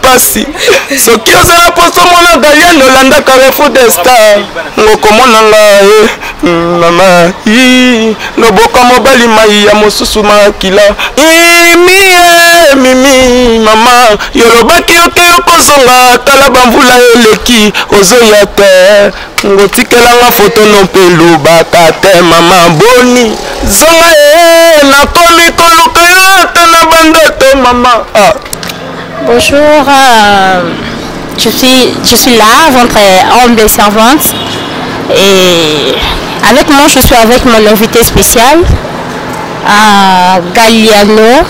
makasi soki ozala poso mona Galiano olanda Carrefour des Stars ngokomona ngai mama loboko mobali mai ya mosusu makila mimi mama yolobaki oke okozonga tala bamvula eleki ozoya te ngotikelanga foto no mpe lobaka te mama boni zonga nakomi koluka yo te na bandoto mama. Bonjour, je suis là, votre humble servante, et avec moi je suis avec mon invité spécial, Galiano.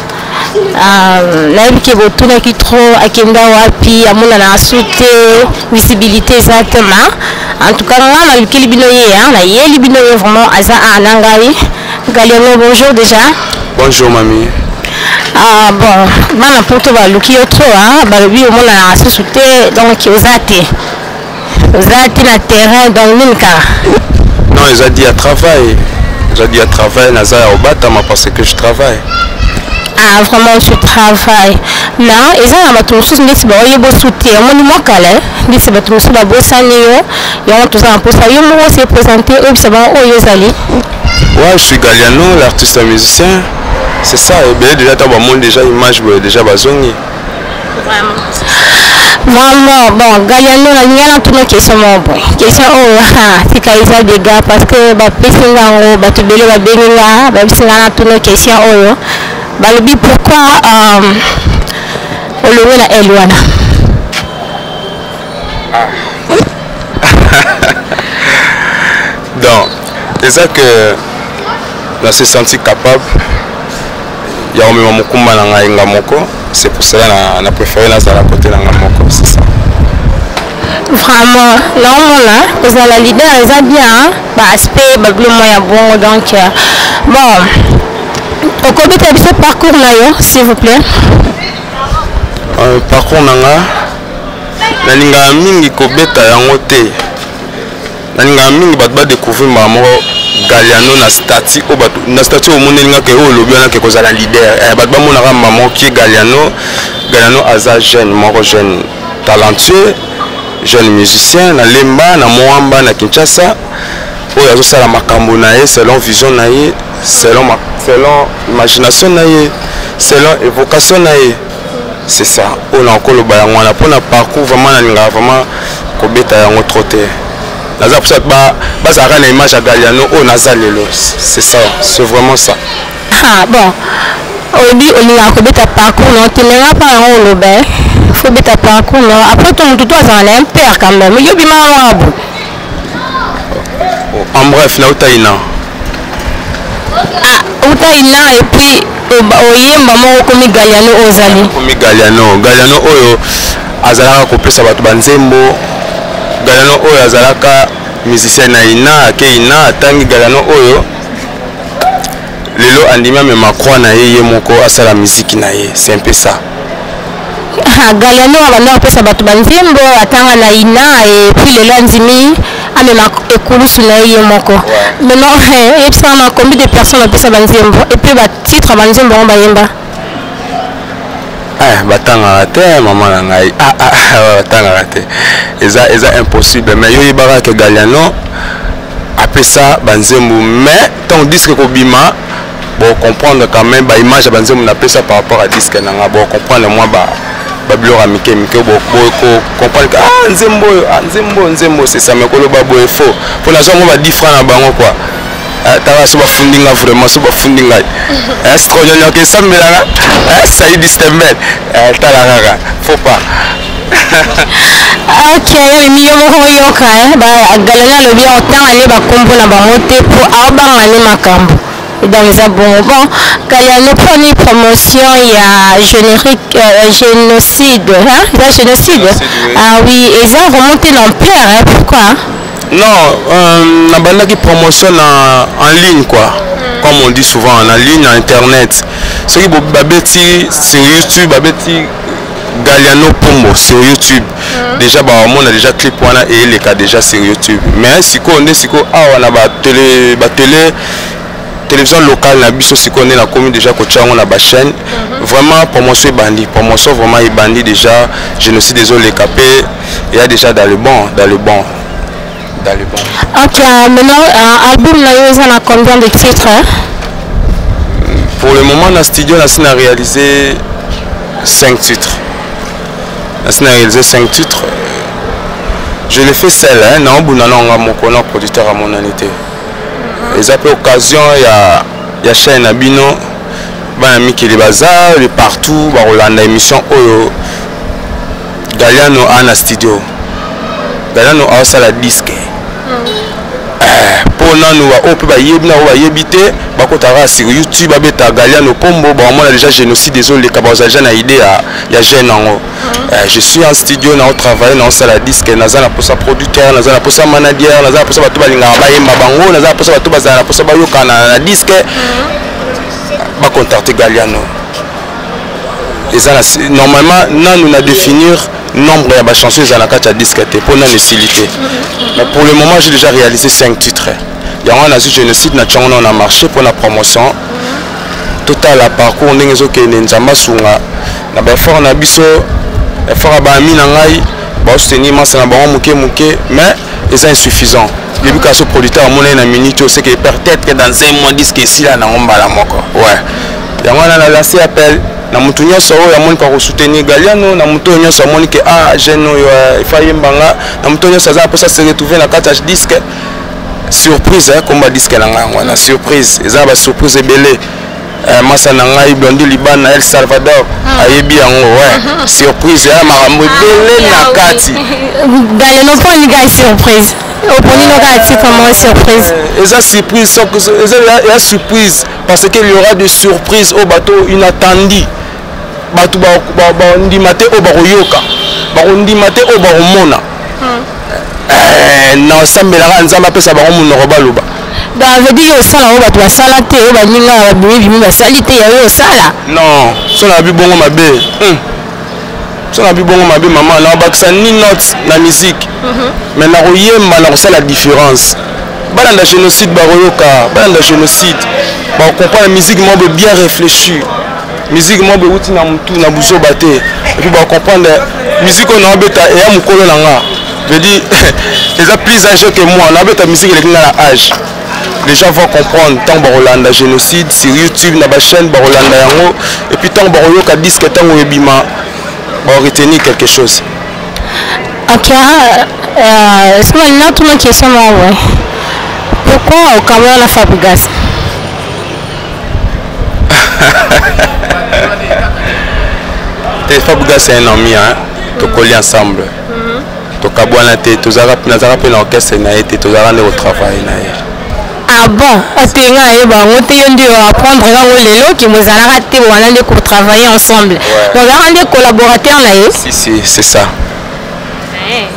Qui est qui trop akenda wapi amuna na asute visibilité exactement. En tout cas on a le libinoye na ye libinoye vraiment aza anangai. Galiano, bonjour déjà. Bonjour mamie. Bon bana poto ba luki otro ba lobi o mona na asute donc ozate na terrain donc ninka. Non, ils ont dit à travail. Ils ont dit à travail na za au batama parce que je travaille. Ah, vraiment, je travaille. Non, ils ont un bateau sous les soutien. Mon numéro calé, les bateaux sous la bosse à Néo. Ils ont tout ça en poste. Ils m'ont aussi présenté. Ouais, je suis Galiano, l'artiste musicien. C'est ça. Et bien, déjà, tu as déjà image, déjà, bazongi. Vraiment, bon, Galiano, il y a une question. Question, c'est qu'il y a des gars parce que, question, Balobi, pourquoi Olowe na Elwana? Donc, c'est ça que on s'est senti capable. Il y a un moment où c'est pour cela qu'on a préféré la côté de Ngamoko, c'est ça. Vraiment, non, là, parce que la leader, elle a bien, aspect, moyen bon, donc, bon. Au combien de ce parcours là, s'il vous plaît? Parcours nanga, nalinga mingi kobeta yango te. Nalinga mingi batba découvrir maman Galiano na statut o batu na statut au monde ninga ke o lobi na ke kozala leader. Batba mona ka maman qui Galiano aza jeune, moko jeune talentueux, jeune musicien na lemba na Moamba na Kinshasa. Oyo azosala makambo na ye selon vision na ye, selon imagination na ye, selon évocation na ye. C'est ça. On a encore le bayango na pour na parcours vraiment na linga vraiment kobeta yango trotter. Naza pour ça ba ça na image à Galiano o nazalelo. C'est ça, c'est vraiment ça. Ah bon. Obi olinga kobeta parcours non tenera pas en lobe. Faut beta parcours non. Après ton tout toi ça un père quand même. Yo bima wabu. En bref, na utaina. Ah, utaina et puis oyemba moko komi Galiano ozali. Komi Galiano oyo azalaka kopesa bato banzembo. Galiano oyo azalaka musicien na ina akeina atangi Galiano oyo lelo andimia me makroa na ye moko asala musique na ye, c'est un peu ça. Galiano abanda kopesa bato banzembo atanga na ina et puis lelo andimi amema ekulusu na ye moko. Maintenant et puis ça m'a combien de personnes opesa banzembo et puis ba titre banzembo on bayemba. Batanga te maman na ngai batanga te eza impossible mais yo yebaka ke Galiano apesa banzembo mais tant disque ko bima bon comprendre quand même ba image banzembo na pesa par rapport à disque na nga bon comprendre moi ba bilora mike bon comprendre que nzembo c'est ça mais ko lo ba bo faux pour la zone on va 10 francs na bango quoi. Tawa so bafundinga vraiment so bafundinga est-ce que on que ça melanga ça y distemel talarara faut pas. OK miyo moko yoka ba Galiano lobi otanga le ba kombo na bango te pour abanga ne makambo dans les bon Galiano premier promotion il y a génocide génocide. Ah oui ils ont remonté l'ampleur pourquoi? Non, la bande qui promotionne en ligne quoi, comme on dit souvent en ligne, en internet. Ce qui babeti sur YouTube, babeti Galiano Pombo sur YouTube. Déjà bah on a déjà clip et les cas déjà sur YouTube. Mais si on est on a télévision locale na biso si on est la commune déjà coach on a ba chaîne vraiment promotion bandit, promotion vraiment est bandit déjà, génocide désolé capé, il y a déjà dans le bon. Ok, maintenant album là, a combien de titres hein? Pour le moment, dans le studio, on a réalisé 5 titres. On a réalisé 5 titres. Je l'ai fait seul, hein, non, mon producteur à mon année. Les après occasion, il y a chaîne Abino, il y a des bazar, il partout, il y a une émission Galiano a un studio. Galiano a aussi la disque. Pour nous, on peut habiter sur YouTube, Galiano Pombo, on a déjà génocide désolé, j'ai une idée, il y a jeune je suis en studio, on travaille dans la disque, on a pour sa producteur, on a pour sa manager, on a pour sa bango, on a pour sa disque, on va contacter Galiano. Normalement, nous avons définir nombre de chansons dans la disque pour nous faciliter. Mais pour le moment, j'ai déjà réalisé 5 titres. Il y a un génocide, on a marché pour la promotion. Total à parcours, on a effort na biso, effort à bami nangai, soutenir mais c'est insuffisant. Depuis que ce producteur a monnaie na minute, c'est que peut-être que dans un mois disque ici là, on va la moko. Ouais. Il y a lancé appel. Na mutu nyonso oyo amoni ka soutenir Galiano, na mutu nyonso amoni que jeune oyo ifaye mbanga, na mutu nyonso za pour ça se retrouver na kata disque surprise comme disque na nganga na surprise eza ba surprise belé masa na ngai Blondi Liban na El Salvador ayebi yango ouais surprise ya makambo belé na kati Galiano pour une gars surprise au premier local c'est comment surprise eza surprise il y a surprise parce qu'il y aura des surprises au bateau inattendues bato ndimate o baroyoka ndimate o baromona na sambelaka nzamba pesa bango monoko baloba donc veut dire osala o bato basala te o baninga babimi basali te yawe osala non so na bibongo mabe maman na bakisa ni note na musique mais na koyemba na kosala différence bana na génocide baroyoka bana na génocide ba comprendre la musique mo bien réfléchir musique mo beuti na mutu na buso baté et puis ba comprendre musique on a beta et ya mukolo nanga veut dire les a plus âgés que moi on a beta musique les na âge les gens vont comprendre tant barolanda génocide sur YouTube na ba chaîne barolanda yango et puis tant baroyoka disque tant webima ba retenir quelque chose. OK est-ce que là tout une question moi ouais pourquoi au Cameroun la Fabregas Fabregas c'est un ami hein to coller ensemble to kabwana te to zara pe na orchestre na été to zara au travail na ah bon otenga e ba ngote yondi apprendre là lelo ki mozala raté wana de pour travailler ensemble on va rendre collaborateur là si c'est ça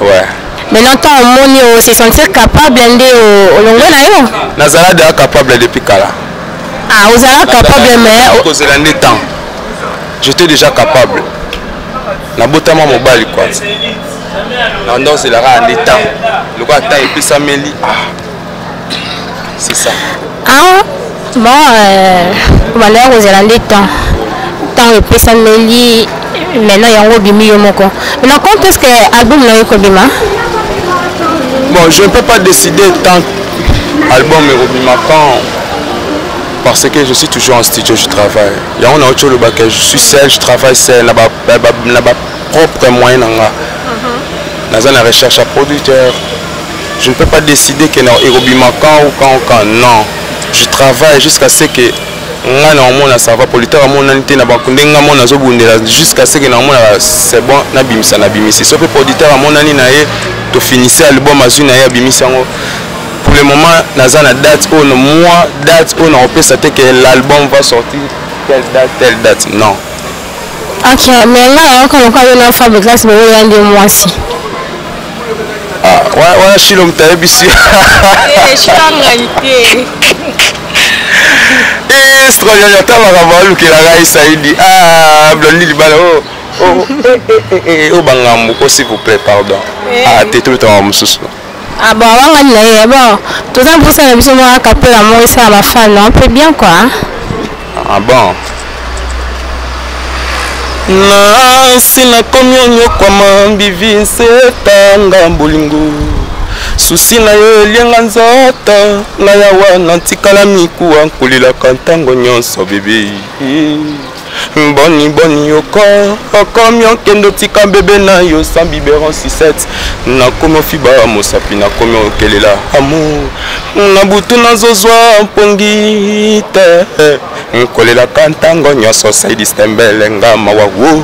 ouais maintenant tant moni o se sentir capable ndé au longo na yo nazala de capable depuis kala ah vous êtes capable mais cause l'année temps j'étais déjà capable na botama mobali quoi na ndo c'est la année temps le quoi temps et puis ça meli c'est ça ah bon malheur vous êtes temps et puis ça meli maintenant yango bimi yo moko maintenant quand est-ce que album na yo ko bima bon je ne peux pas décider tant album et robima quand parce que je suis toujours en studio, je travaille. Il y a un autre chose, je suis seul, je travaille seul, je n'ai pas propre moyen. Dans la recherche à producteur, je ne peux pas décider que quand ou quand. Non, je travaille jusqu'à ce que ça va pour jusqu'à ce que c'est bon, sauf que producteur à mon année, tu finissais l'album pour le moment, nous avons la date où on peut savoir que l'album va sortir telle date. Non. Ok, mais là, quand on parle de Fabregas, c'est un de mois ci. Ah, ouais, je suis l'homme de ici. Je suis en réalité. C'est trop bien, j'attends que la raïs a dit ah, Blondi Liban, oh, Bangamou, s'il vous plaît, pardon. Ah, t'es tout le temps en moussous. Ah bon, bon, tout ça pour ça, je suis capé à moi, ça ma fan, un peu bien quoi. Ah bon. nasi nakomi onyokwama mbivinse tanga bolingo susi na yo elienga nzoto na yawa nantikala mikuwa nkolelaka ntango nyonso bebe boni okomi okende tika bebe na yo sans biberon 67 nakomi ofiba mosapi nakomi okelela amour na butu nazozwa mpongi te nkolelaka ntango nyonso Saidi Stembele nga mawawo.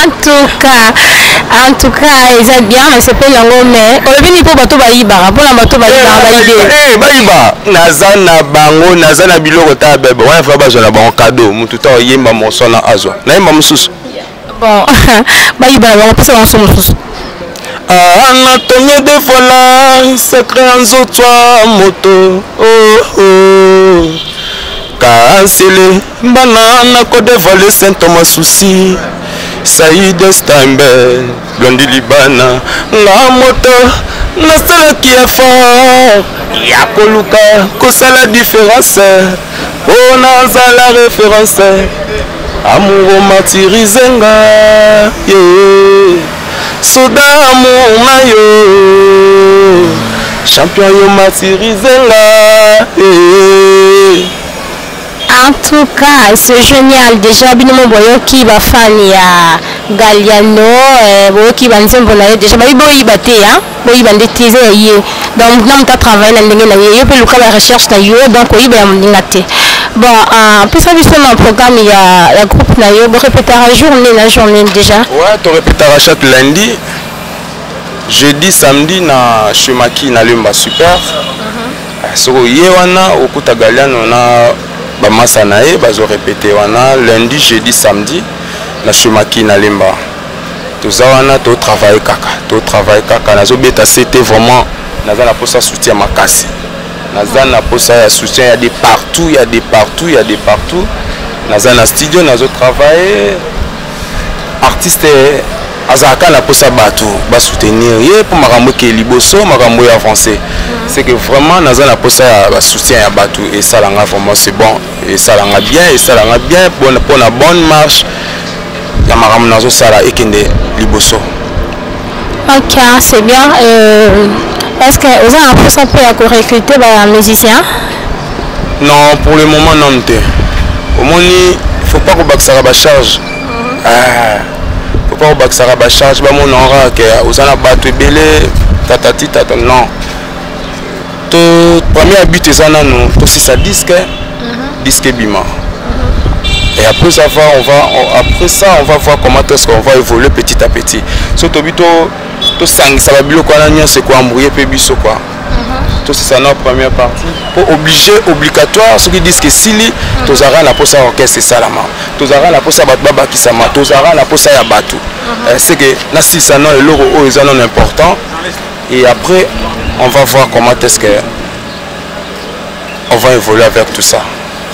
En tout cas, ils aiment bien, mais c'est pas l'angle, mais on vient pour bateau baïba, pour la bateau baïba. Nazana bango, nazana biloko ta bebe. On va faire un bon cadeau. Mututa yemba monsona azwa. Na yemba mususu. Bon, baïba, on peut savoir son mususu. Anatomie de fola, secret en zotwa moto. Oh. Kansele, banana code volé Saint Thomas souci. Saïd Stembele, Blondi Libana, la moto, nasala qui est fort. Yakoluka, kosa la différence. On a la référence. Amour matirizenga, soda amour mayo, champion yo matirizenga. En tout cas, c'est génial. Déjà, binomo boyo qui va fan ya Galliano, boyo qui va nzembo na déjà ba boyi baté hein, boyi bande teaser yé. Donc nam ta travail na ndenge na yé, yo pe luka la recherche na yo, donc oyi ba mningaté. Bon, puis ça vu sur le programme il y a la groupe na yo, bo répéter la journée déjà. Ouais, tu répéteras chaque lundi. Jeudi, samedi na Chemaki na Lumba super. So yé wana okuta Galliano na bamasa na ye bazo répéter wana lundi jeudi samedi na Chemaki na Lemba toza wana to travailler kaka nazo beta c'était vraiment naza na posa soutien makasi naza na posa ya soutien ya de partout naza na studio nazo travailler artiste azaka na posa batu ba soutenir ye pour makambo ke liboso makambo ya avancé. C'est que vraiment naza na posa ya soutien ya batu et ça langa vraiment c'est bon et ça langa bien pour la bonne marche ya makambo nazo sala ekende liboso. OK, c'est bien. Est-ce que vous avez un peu ça pour recruter un musicien? Non, pour le moment non. Au moins il faut pas que ça ba charge. Faut pas que ça ba charge ba mon aura que uzana batu belé tatati tata non. Premier but est non, aussi ça disque bima. Et après ça on va voir comment est-ce qu'on va évoluer petit à petit. Surtout to sang ça va bilo quoi na c'est quoi embrouiller pe biso quoi. Tout c'est ça notre première partie. Pour obligatoire ceux qui disent que sili tozara na posa orchestre c'est ça la main. Tozara na posa baba qui ça ma tozara na posa ya batu. C'est que na si ça non l'euro est non important et après on va voir comment est-ce que on va évoluer avec tout ça.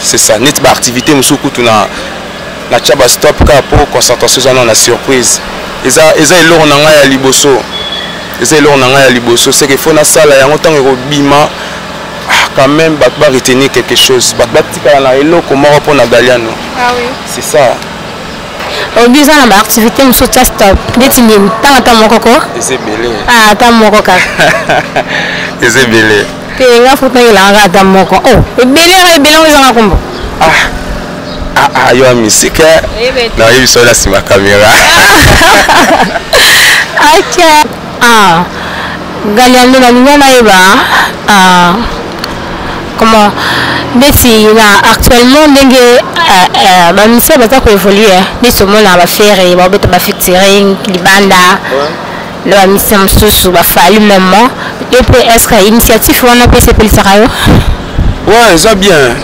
C'est ça. Net activité musuku tuna na chaba stop ka pour concentration dans la surprise. Eza eloro na nga ya liboso. C'est que faut na sala ya ngotango robima quand même ba retenir quelque chose. Ba tika na eloko moko pour na Galliano. Ah oui. C'est ça. Au biza na ba activité musuku stop. Ndetini tanga moko. C'est belé. Ah ta moko ka. C'est belé. Nga foto ila ngata moko. Oh, belé ngizanga kombo. Yo musique. Na hivi sola si ma caméra. OK. Galliano na ngana eba. Comment Messi na actuellement ndenge ba mise baza ko évoluer. Ni somo na ba faire ba beta ba featuring libanda. La mission sous va fallu même et puis est-ce que initiative on a passé pour le sérieux? Ouais, ça bien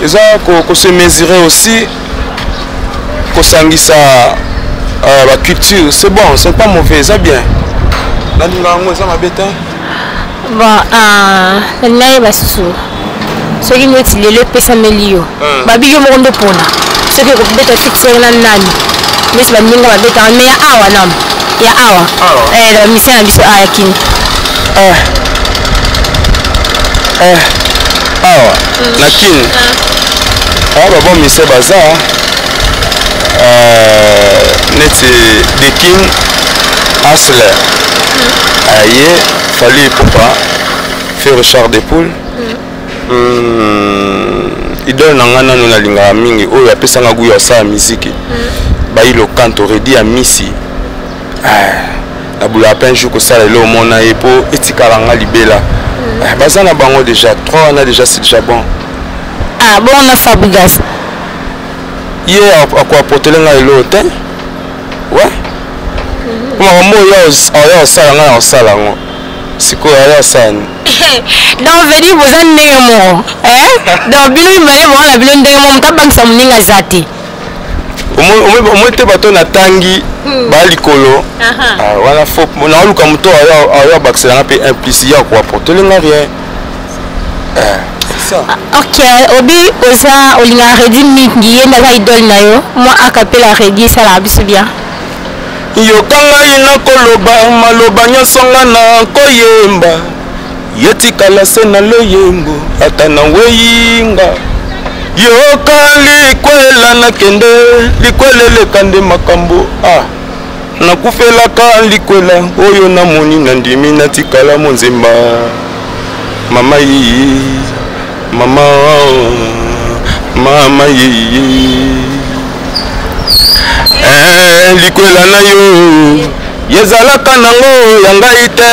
ils ont se mesurer aussi qu'on s'angissa la culture c'est bon c'est pas mauvais ça bien là nous ça m'a bête bon là va sous ce qui nous est le pesa melio babi yo mondo pona ce que bête fixer na nani mais c'est ba ninga ba bête mais ya awa nam ya awa la mission na biso aya kini awa nakini bon mission baza neti The King Hustler aye Fally Ipupa fait Richard Depoule idole nanga nano nalingaka mingi oyo apesanga guya osala misiki bailo kanto redi ya misi nabula pe un jour kosala elo omona ye po etikala nga libela baza na bango déjà 3 wana déjà c'est déjà bon. Ah bon, on a Fabregas ye akoaportele nga elo te ouais makambo oyo osala nga na osala yango sikoyo aya osala donc vedi boza ndenge moko donc bino mibale bowana bino ndenge moko mutabangisa moninga aza te omoi te bato natangi balikolo wana fo naoluka moto ayo abakiselanga mpe implice ya koaportele nga rien. Ok, obi oza olingaka redi mingi ye ndaza idole na yo mwa akapela redi esalaka biso bien yoka ngai nakoloba maloba nyonso nga na koyemba yetikala se na loyembo ata na weyinga yoka likwela nakende likweleleka nde makambo nakufelaka likwela oyo namoni na ndimi natikala monzemba mama yi mama mama yi likwela na yo yezalaka nango ya ngai te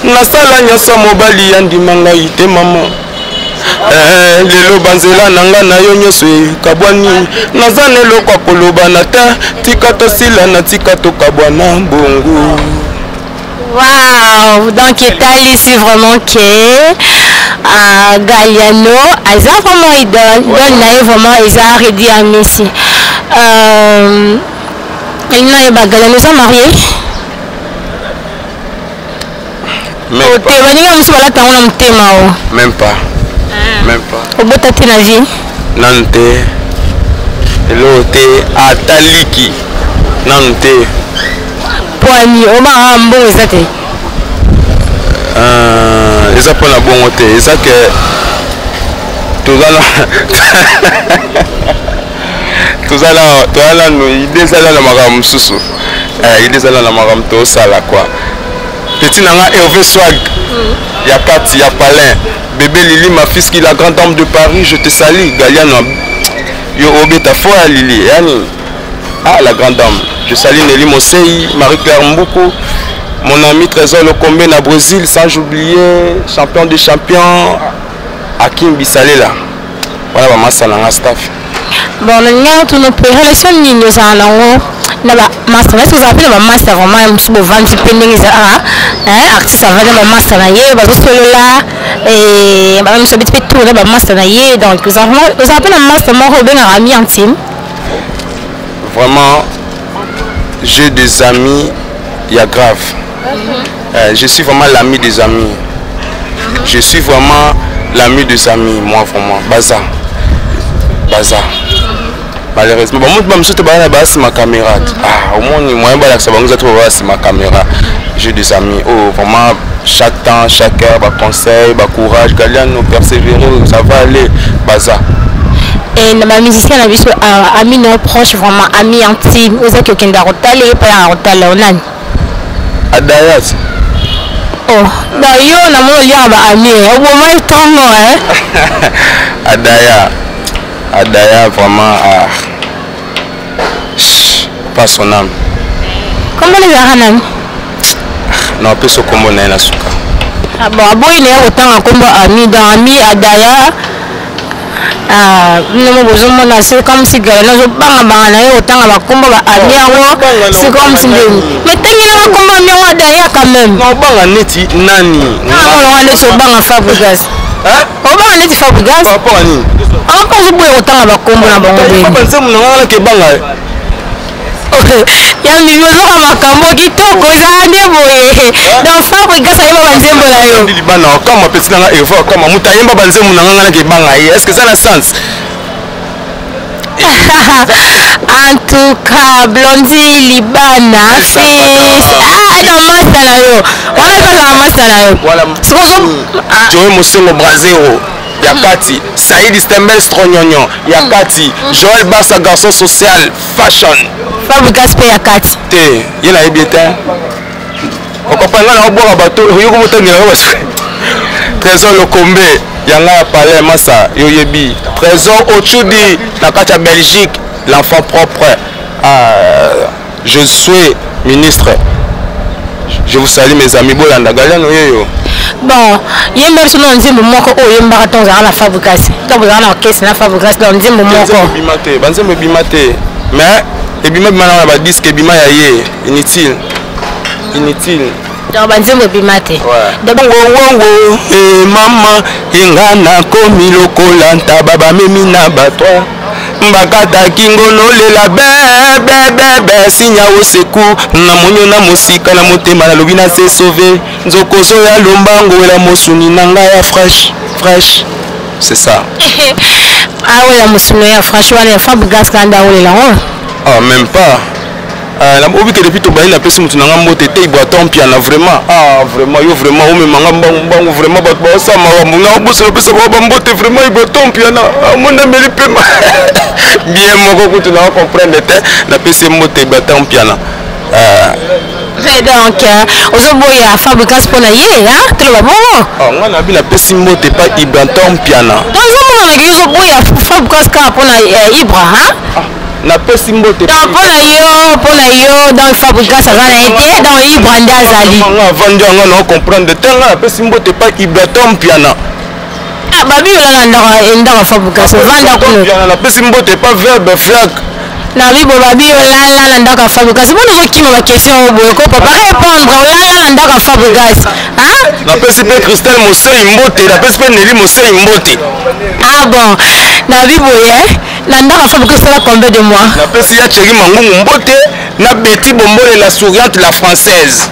nasala nyonso mobali ya ndima ngai te mama lelo banzela na nga na yo nyonso ekabwani naza na eloko kolobana te tika tosila na tika tokabwana bongo. Waouh, donc etali ici vraiment que Galliano aza vraiment idole na ye vraiment eza redi ya Messi. Galliano est marié? Même pas. Même pas. Même pas. Au bout de ta vie? Nante. L'autre ataliki. Nante. Poani. Au bas un bon exact. Les apprends à bon côté. C'est ça que tout ça là nous idée ça là la maram susu idée ça là la maram to ça là quoi petit nanga Hervé Swag y a Kat y a Palin bébé Lili ma fille qui la grande dame de Paris je te salue Galliano yo obeta fo Lili yani la grande dame je salue Nelly Mosei Marie-Claire Mboko mon ami Trésor Lokombe na Brésil sans oublier champion des champions Hakim Bisalela voilà ba massa nanga staff. Bon, nous avons une relation qui nous a master. Est-ce que vous appelez le master vraiment sur le ventre pending artiste avant le master naie parce que là et madame se bête tout le master naie donc vous appelez le master mon Robin ami intime. Vraiment j'ai des amis il y a grave. Je suis vraiment l'ami des amis. Je suis vraiment l'ami des amis moi vraiment bazar. Malheureusement bon moi je te balade bas ma caméra au moins moi balade ça va nous trouver ma caméra j'ai des amis oh vraiment chaque temps chaque heure ba conseil ba courage Galliano persévérer ça va aller bazar et ma musicien a vu ami non proche vraiment ami intime vous êtes quelqu'un d'arotale pas arotale on a Adayat oh d'ailleurs na mo lia ba ami au moment temps Adaya vraiment pas son âme. Comment les arananes? Non, peu ce combo n'a pas souka. Ah bon, il est autant un combo ami dans ami Adaya. Nous besoin de c'est comme si Galliano je banga autant un combo ami c'est comme si mais t'as un combo ami Adaya quand même. Non, banga neti nani. Non, on est sur banga Fabregas. On va aller Fabregas. Papa ni. On pas jouer autant avec combo na bango. Papa c'est mon nom que banga. Ya miyozo makambo kitoko zane boye. Donc Fabregas ayeba banzembo na yo. Ndi libana kama petit nanga Eva kama mutayemba banzembo nanga na ke banga. Est-ce que ça a sens? En tout cas, Blondie Libana, fils. Non, masala yo. On va pas la masala yo. Voilà. Joey Mosengo Brazero. Yakati, Saïd Stembel Strognognon, Yakati, Joël Bassa garçon social, fashion. Fabrikas pe Yakati. Té, il a bien. On comprend là on boit bateau, yo comme tangi là. Trésor Lokombe, yanga palais massa, yo yebi. Trésor Ochudi, na kacha Belgique, l'enfant propre. Je suis ministre. Je vous salue mes amis Bolanda Galiano yo. Bon, yemba biso na nzembo moko oyo yemba katonza na Fabrikas. Donc za na orchestre na Fabrikas dans nzembo moko. Bimate, banzembo bimate. Mais ebima bima na ba disque bima ya ye, inutile. Inutile. Donc banzembo bimate. Donc wo mama ingana komi lokola ntaba ba memi na batwa. Mbakata kingono lela bebe sinya oseku na monyo na mosika na motema na lobi na se sauver nzokozo ya lombango wela mosuni nanga ya fresh c'est ça. Ah ouais la mosuni ya fresh wala Fabrikas kanda wala ah même pas la obi que depuis to baina pesi mutu nanga mbote te ibwa tompia na vraiment vraiment yo vraiment o memanga mbangu vraiment ba sa marambu na obuso na pesa ba mbote vraiment ibwa tompia na mona meli pema bien moko kutu na comprendre te na pesi mbote ibwa tompia na donc ozoboya Fabrikas pona ye hein to ba bongo ngana bi na pesi mbote pa ibwa tompia na donc zo mona ngi ozoboya Fabrikas ka pona Ibra hein na pesi mbote pona yo dans Fabrikas ça va été dans Ibra ndazali vandi nga na comprendre tenga na pesi mbote pa Ibra tompiana babi la ndaka Fabrikas vanda kuno na pesi mbote pa verbe flag na bibo babi la ndaka Fabrikas bon zo kima ba question boye ko papa répondre la ndaka Fabrikas hein na pesi pe Christelle Mosei mbote na pesi pe Nelly Mosei mbote bon na bibo la ndaka Fabrikas la combien de mois na pesi ya Chéri Mangungu mbote na Betty Bombole la souriante la française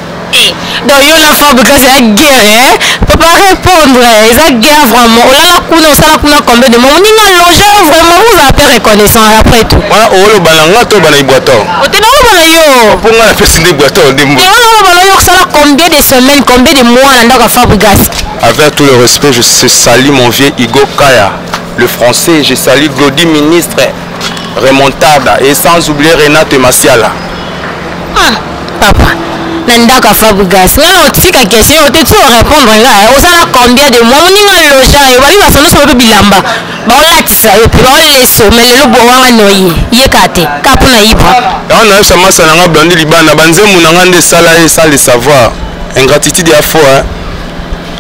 donc yo la Fabrikas ya guerre papa répondre eza guerre vraiment olala kuna osala kuna combien de mois ninga loger vraiment vous avez reconnaissant après tout voilà olo balanga to bana ibwato otena bana yo ponga la pesi de ibwato de mo olo bana yo osala combien de semaines combien de mois na ndaka Fabrikas avec tout le respect je salue mon vieux Igo Kaya le français je salue Glody ministre remontada et sans oublier Renate Masiala papa Nandaka Fabrikas nga otika question otetu répondre nga osala combien de mois moninga loja yo bali basono so bilamba baolatisa yo pe baoleso mais lelo bowanga noye yekate kapuna Ibra on a sama sana nga blandi libana banzemu nanga nde sala et sans le savoir ingratitude ya faux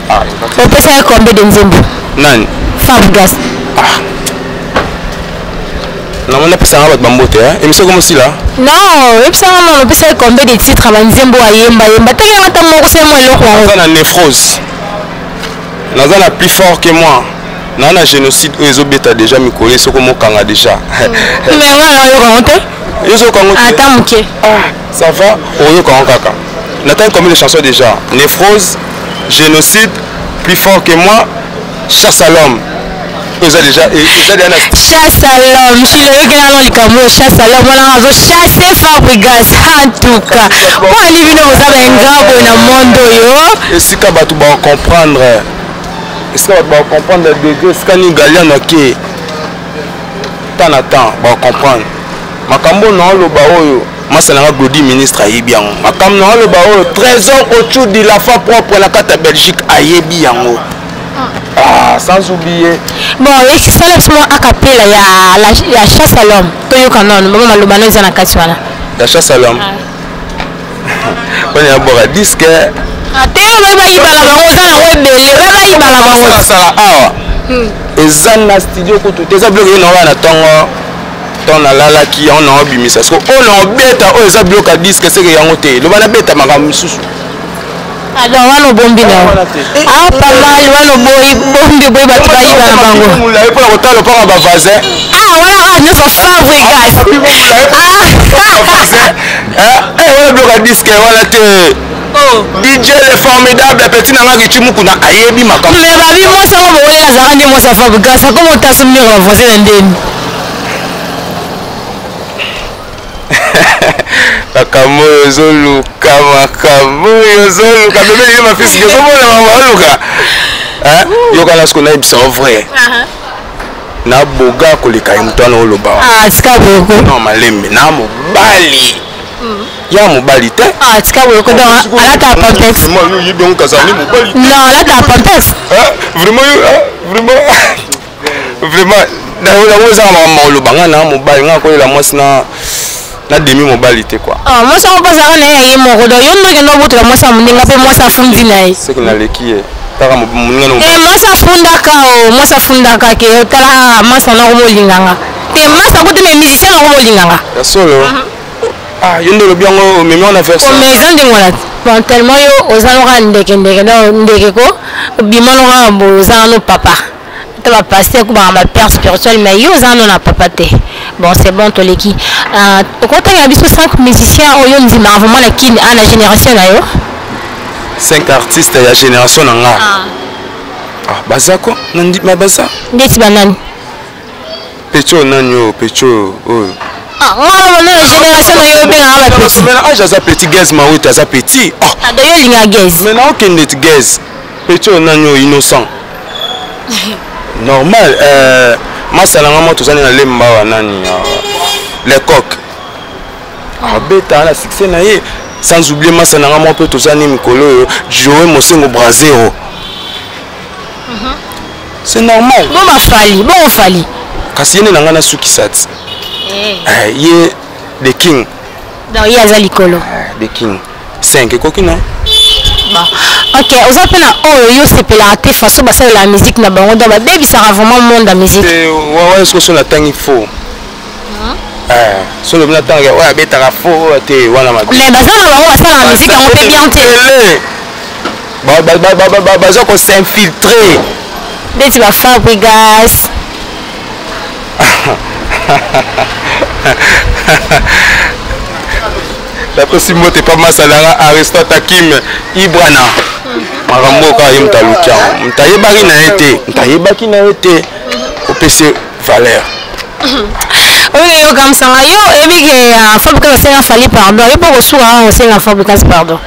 hein opesa combien de nzembo nani Fabrikas non on a pesa nga bambote hein émission comme si là non epesa nga opesa combien de titres ba nzembo ayemba teke ngata moko se mo eloko naza na névrose naza na plus fort que moi na na génocide oyo ezobeta déjà mikolo soko mokanga déjà mais nga yo konte yo kongo ata muke ça va oyo kongo kaka nathan combien de chansons déjà névrose génocide plus fort que moi chasse à l'homme déjà chasse à l'homme je le regarde dans les cameaux chasse à l'homme on a chassé Fabrikas en tout cas pour aller venir vous avez un grand bon dans monde yo et si ka batu ba comprendre est-ce que ba comprendre degré ce kani galiano ke tant à temps ba comprendre makambo na loba oyo masala nga Glody ministre ayebi yango makambo na loba oyo trésor Ochudi la fa propre na kata Belgique ayebi yango sans oublier bon excellent a capella la chasse à l'homme to kanon maman malobano eza na kati wana la chasse à l'homme on est à bord disque ate ba ibala bango za na webele ba ibala bango sala awa eza na studio ko tout eza bloqué na wana tongo ton alala ki on a obimisa parce que on a beta o eza bloqué disque c'est que yango te lo bana beta makambo misusu alors wano bombi na pas mal wano bombi boy batu ba ibala bango mula epo na kotalo pa ba voisin wala no so Fabrikas wala bloqué disque wala te DJ le formidable petit nanga kichimuku na ayebi makambo mais babi moi ça va voler la zara ndi moi ça Fabrikas comment t'as soumis la voisine ndeni makambo yozoluka bebe ye mafisi kozomona mama oluka hein yokana ce qu'on a ibisa vrai na boga koleka mutana oloba tika boko non malembe na mobali ya mobali te tika boko donc alata pampers vraiment yo donc kazani mobali non alata pampers vraiment na oza mama oloba nga na mobali nga kolela mwasi na demi mobali te quoi mwasi yango mpasaka na ye moko donc yo ndoki ndo botoka mwasi ya moninga mpe mwasi afundi na ye seke naleki ye kaka moninga mwasi afundaka ke otala mwasi wana komolinganga te mwasi akuti me musicien yango molinganga ya solo yo nde olobi yango omemi wana verse mais eza ndenge wana bon tellement yo oza noka ndekendeke donc ndeke ko obima noka bo oza no papa to bapaster kubanga bapère spirituel mais yo oza no na papa te bon c'est bon toleki okotanga biso 5 musiciens oyo ndimaka vraiment na kini na génération na yo 5 artistes ya génération na nga baza ko nandima baza ndeti banani pecho nani oyo pecho oyo ngana mona na génération na yo obengaka bapeti maintenant age aza petit gaz mawete aza petit do yo olinga gaz maintenant okende ti gaz pecho nani oyo innocent normal masalanga mo tozali na lemba wa nani les coques abeta na succès na ye sans oublier masalanga mo pe tozali mikolo Joe Mosengo Brazero c'est normal bon fali kasi yene nanga na sukisa ti ye the king donc ye aza likolo the king 5 ekoki na ok oza mpe na oyo yo sepelaka te façon basalela musique na bango donc babebisaka vraiment monde ya musique wawa eske so natangi faux so lobi natanga oyo abetaka faux te wana mabe mais baza na bango basalaka musique yango mpe bien te baza kosinfiltre ndeti bafabrigas d'après si mote pas masalanga Aristote Hakim Ibrana makambo ka ye mtalukia mtayebaki na ete mtayebaki na ete opese valeur oyo yo kamsanga yo ebike fabrikas asenga fali pardon yo po kosuka osenga fabrikas pardon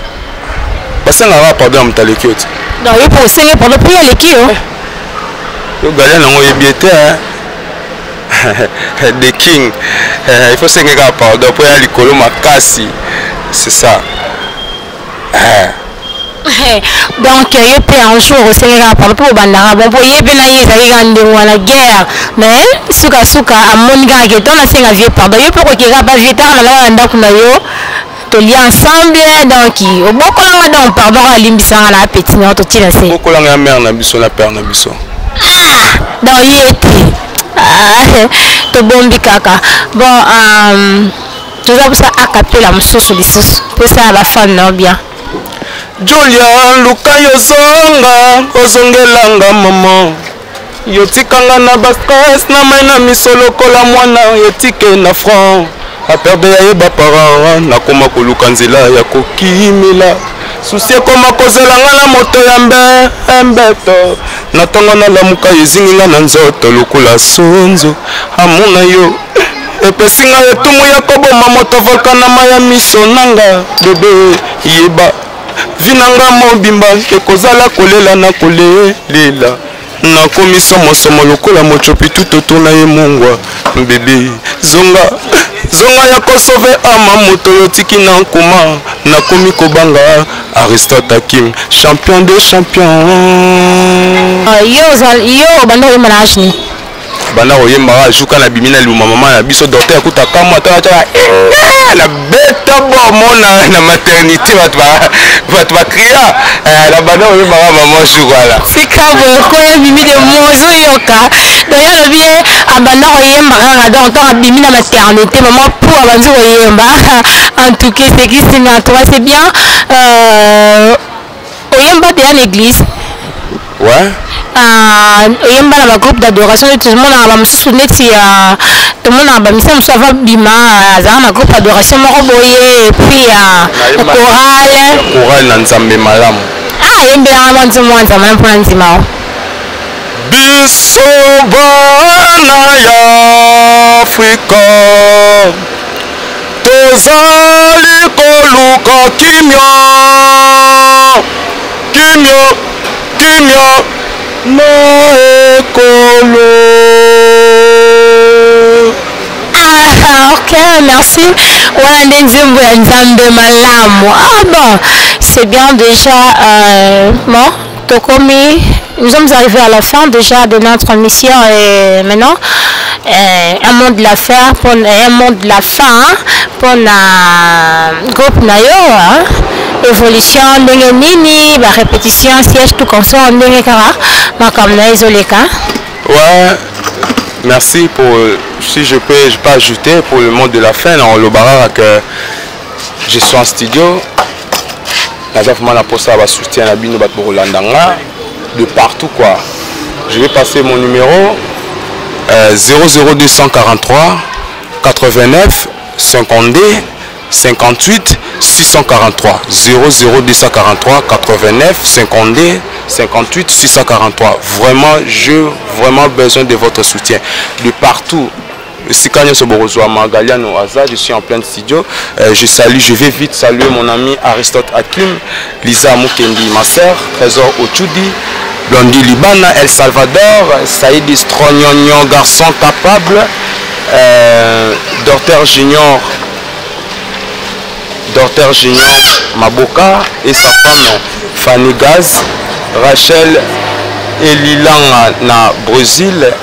basengaka pardon mtaleki oti donc yo po osenga pardon mpe aleki yo galia nango yebi ete the king il faut sengeka pardon po ya likolo makasi c'est ça donc yo mpe un jour osengeka pardon mpo obandaka bon mpo ye mpe na ye ezali kaka ndenge wana guerre mais sukasuka amoni kaka ke to nasenga vie pardon yo mpe okokeka ba vie taka nalala na ndako na yo tolia ensemble donc obokolanga donc pardon alimbisanga na apeti na yo totina se bokolanga ya mare na biso na père na biso donc ye te tobombi kaka bon toza busa akapela mosusu lisusu pesa bafane na yo bien Julia luka yozonga ozongelanga mama yotikanga na bastress na mai na miso lokola mwana yetike na franc aperde yayeba parent nakoma koluka nzela ya kokimela susi ekoma kozelanga na moto ya mbeto na ntongo nalamuka ezinginga na nzoto lokola sonzo amona yo epesinga etumu ya koboma moto volkanama ya miso nanga bebe yeba vinanga mobimba ekozala kolela na kolelela nakomi somosomo lokola mochopi tutotuna ye mongwa bebe zonga ya kosove ama moto yotiki na nkuma nakomi kobanga Aristote Hakim champion de champion yo banda oyemba na ashni banda oyembaka ajuka na bimi na luma mama na biso docteur akutaka mwa ataka na beta bomona na maternité bato bakria na banda oyembaka mama jour wala sika boko ya bimi de mozo yoka donc yalobi ye abanda koyemba kaka donc ntango abimi na maternité mama po abanzi koyemba en tout cas c'est qui singa toi c'est bien oyemba te ya na église ouais oyemba na bagroupe d'adoration neti tomonaka bamosusu neti tomonaka bamisa mosusu ava bima azalaka na groupe d'adoration moko boye epuis chorale na nzambe malamu yembelanga mwa nzambe wa nzambe na mpona ndimao biso bana ya Afrika tozali koluka kimia Ah bon, c'est bien déjà. Bon, Tokomi, nous sommes arrivés à la fin déjà de notre mission et maintenant un mot de la fin pour le groupe Nayo. Évolution ndenge nini ba répétition siège tout comme ça ndenge kara makamna izoleka. Ouais, merci pour si je peux ajouter pour le mot de la fin dans le barak que je suis en studio. Vraiment la poste va soutien à bino bat pour landanga de partout quoi. Je vais passer mon numéro 00243 89 52 58 643 00243 89 52 58 643. Vraiment, j'ai vraiment besoin de votre soutien de partout. Si je suis en plein studio. Je vais vite saluer mon ami Aristote Hakim, Lisa Mukendi, ma sœur, Trésor Ochudi, Blondie Libana, El Salvador, Saïd Strognognon, garçon capable, Docteur Junior Maboka et sa femme Fanny Gaz, Rachel Elilang na Brésil,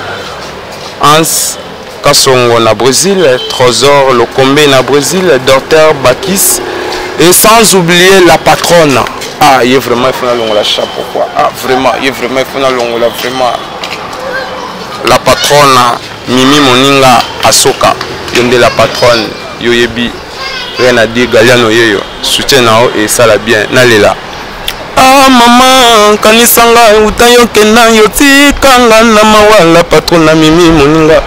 Hans Kassongo na Brésil, Trésor Lokombe na Brésil, Docteur Bakis et sans oublier la patronne. Ah, il est vraiment il faut la chapeau quoi. Ah, vraiment, il est vraiment il faut vraiment la patronne Mimi Moninga Asoka, yonde la patronne Yoyebi. Rien à dire, Galiano Yeyo, soutien et ça la bien, nalela. Ah maman, kanisanga utayo kena yoti kanga na mawala patrona Mimi Moninga.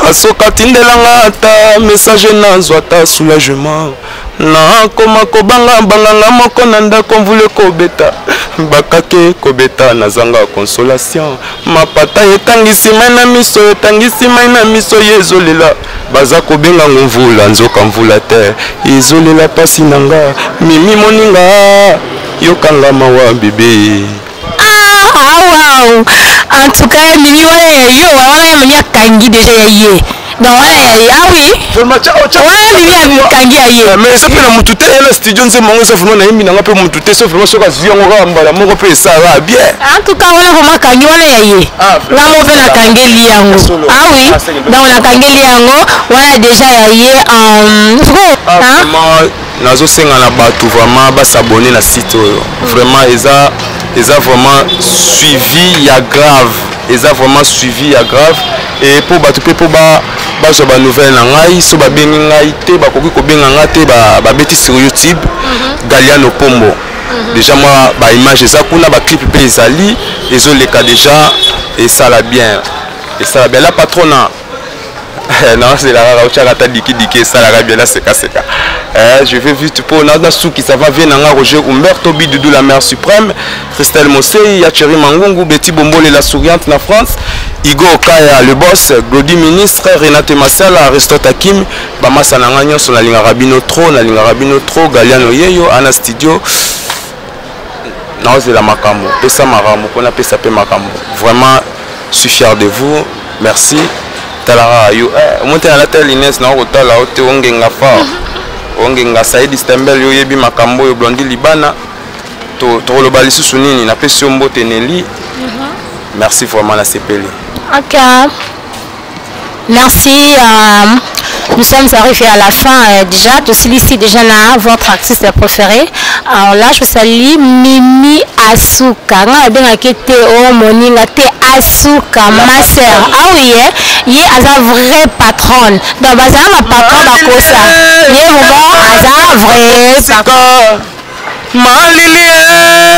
Asoka tindelanga ata message na zwata soulagement. Na koma kobanga banganga moko na ndako mvule kobeta. Bakake kobeta na zanga consolation. Mapata etangisi maina miso etangisi maina miso yezolela. Baza kobenga mvula nzoka mvula te. Yezolela pasi nanga Mimi Moninga yokanga mawa bébé. Wow. En tout cas, Mimi wana mwenye kangi déjà yeye. Non, ah oui. Mimi kangi yeye. Mais ça peut la mutute et le studio nze mongo ça vraiment na yimbi nanga pe mutute sauf vraiment soka ziongo ga mbala moko pe ça va bien. En tout cas, wana vraiment kangi wana yeye. Ngamo pe na kangeli yango. Ah oui. Donc na kangeli yango wana déjà yeye nazo senga na batu vraiment ba s'abonner na site vraiment ils ont vraiment suivi ya grave. Ils ont vraiment suivi ya grave et pour batu pe pour ba zo ba nouvelle na ngai so ba bengi ngai te ba koki ko benga ngate ba beti sur YouTube Galiano Pombo. Déjà moi ba image ça kuna ba clip pe ezali ezoleka déjà et ça la bien. Et ça la bien la patrona. Non, c'est la rare diki ça la bien là c'est seka. Je vais vite pour nada souki ça va venir na Roger Humberto Bidoudou la mère suprême, Christelle Mossei, Yacheri Mangungu, Betty Bombole la souriante na France, Igor Kaya le boss, Glody ministre, Renate Massala, Aristote Hakim, Bamasa Nanganyo sur la ligne Rabino Tro, Galiano Yeyo, Ana Studio. Non, c'est la Makambo, Pesa Maramo, qu'on a Pesa Pe Makambo. Vraiment, je suis fier de vous. Merci. Talara yo monte na la tele Inès na otala ote ongenga fa ongenga Saïd Stembel yo yebi makambo yo Blondie Libana to loba lisusu nini na pesi mbote Nelly. Merci vraiment la sepeli. OK. Merci. Nous sommes arrivés à la fin déjà. Je suis ici déjà là, votre artiste préféré. Alors là, je salue Mimi Asuka. Moninga te Asuka, ma sœur. Ah oui, il est un vrai patronne. Donc, baza ma patron bakosa. Il est vraiment un vrai patron. Malili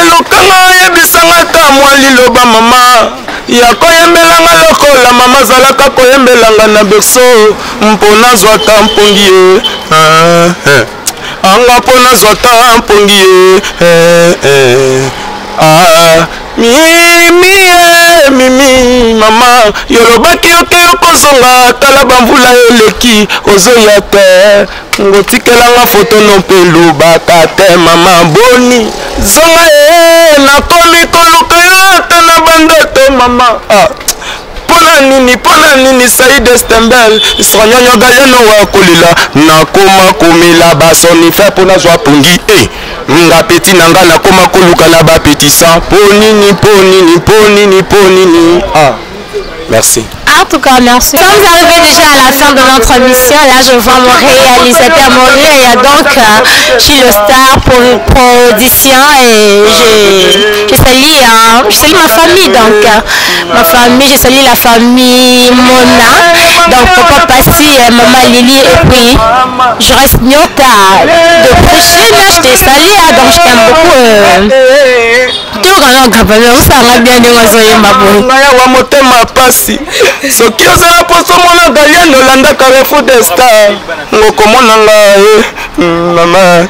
lokanga yebisanga ta mwali loba mama. Ya koyembelanga lokola mama zalaka koyembelanga na berso mpona zwata mpongi anga mpona zwata mpongi mimi mama yolobaki yoke yokozonga tala bamvula eleki ozoya te ngotikelanga foto no mpe lobaka te mama boni zonga nakomi koluka yo te na bandoto mama pona nini Saïd Stembel Sanyonyo Galiano wa kolila nakoma komela basoni fe pona zwa pungi nga peti nanga nakoma koluka na ba petisa ponini merci. En tout cas, merci. Nous sommes arrivés déjà à la fin de notre mission. Là, je vois mon réalisateur mourir. Il y a donc Chilo Star pour audition et je salue ma famille. Donc, ma famille, je salue la famille Mona. Donc, papa Passi, maman Lily. Et puis, je reste Nyota de prochaine. Je te salue. Donc, je t'aime beaucoup. Tout le monde a bien de soki ozala poso mona Galiano landa Carrefour des Stars ngokomona ngai mama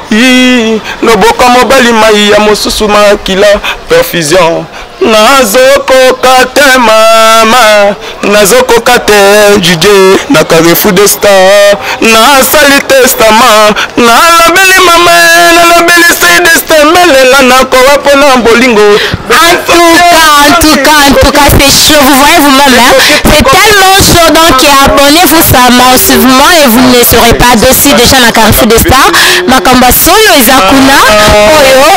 loboka mobali mai ya mosusu makila perfusion nazokoka te mama nazokoka te juje na Carrefour des Stars nasali testament nalobeli mama nalobeli Saïd Stembel nakowa mpona bolingo. En tout cas, c'est chaud. Vous voyez vous-même, hein? C'est tellement chaud. Donc, abonnez-vous suivement et vous ne serez pas dessus déjà dans Carrefour des Stars. Makamba Solo Ezakuna,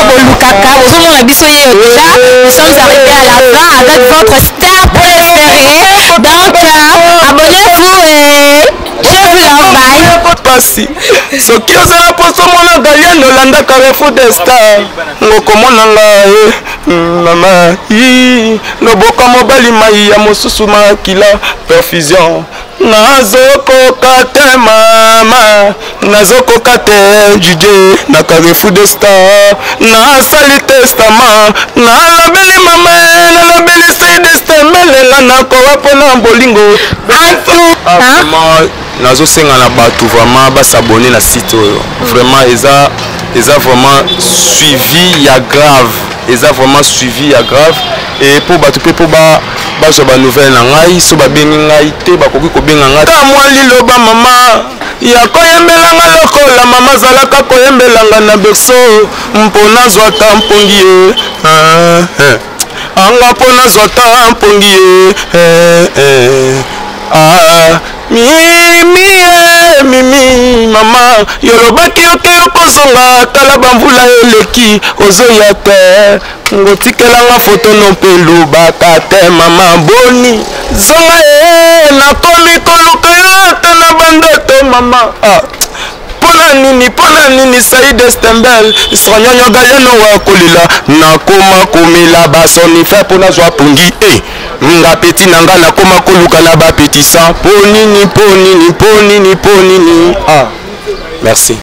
Bolukaka, nous sommes arrivés à la fin avec votre star préférée. Donc, abonnez-vous et je vous l'envoie. Soki ozala poso mona Galiano landa Carrefour des Stars ngokomona ngai mama loboka mobali mai ya mosusu makila perfusion nazokoka te mama nazokoka te juje na Carrefour des Stars nasali testament nalobeli mama nalobeli Saïd Stembel nakowa mpona bolingo. Nazosenga na bato vraiment basabonner na site vraiment eza vraiment suivi ya grave et pour bato pe po ba ba nouvelle na ngai so ba bengi ngai te bakoki ko benga ngai ta mwa liloba mama ya koyembelanga lokola mama zalaka koyembelanga na berso mpona zwata mpongi anga mpona zwata mpongi mimi mama yolobaki oke okozonga tala bamvula eleki ozoya te ngotikelanga foto nompelu baka te mama boni zonga nakomi koluka yo te na bandoto mama pona nini Saïd Stembel Sanyonyo Galiano wa kolila nakoma komela basoni fe pona zwa pungi nga peti nanga nakoma koluka na ba petisa ponini merci.